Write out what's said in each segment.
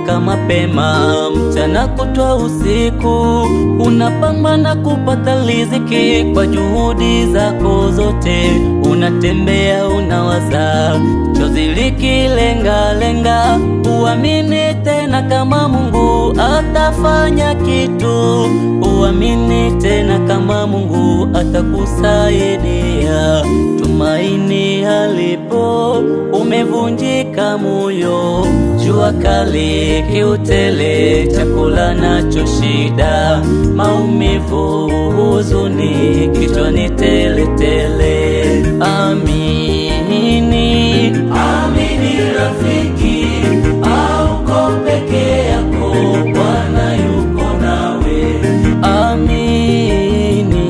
Amka mapema, mchana kutwa usiku, unapambana kupata riziki kwa juhudi zako zote. Unatembea unawaza, chozi likilenga, uamini tena kama Mungu atafanya kitu. Uamini tena kama Mungu atakusaidia. Tumaini halipo, umevunjika moyo, jua kali, kiutele, chakula nacho shida, maumivu, huzuni, kichwani tele. Amini, amini rafiki, hauko peke yako, Bwana yuko nawe. Amini,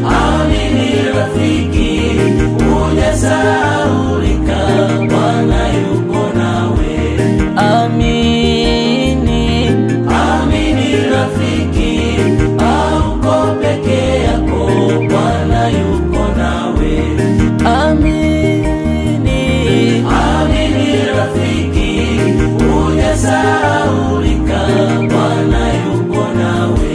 amini rafiki, hujasahaulika, Bwana yuko nawe. Amini, amini rafiki, hauko peke yako, Bwana yuko nawe. Amini, amini rafiki, hujasahaulika, Bwana yuko nawe.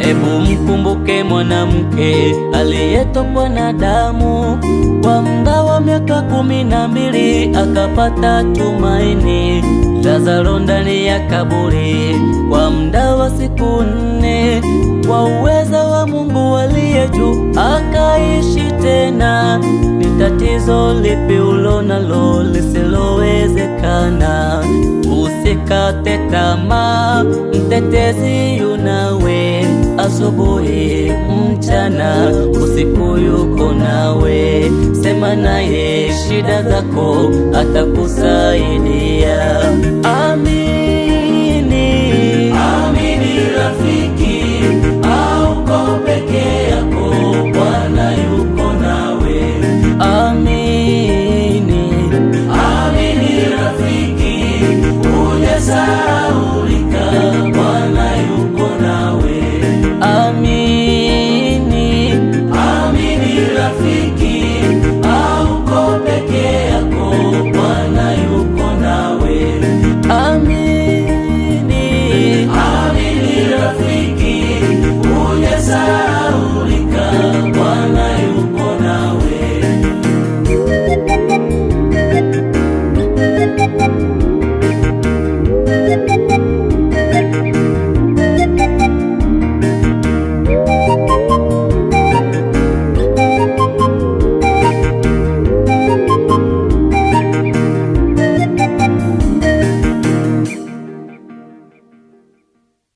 Ebu mkumbuke mwanamke aliyetokwa na damu kwa muda wa miaka 12, akapata tumaini. Lazaro ndani ya kaburi kwa muda wa siku 4, kwa uweza wa Mungu aliye juu akaishi tena. Ni tatizo lipi ulonalo lisilowezekana? Usikate tamaa, mtetezi yunawe. Asubuhi, mchana, usiku yuko nawe. Sema naye shida zako, atakusaidia. Amini, amini rafiki, hauko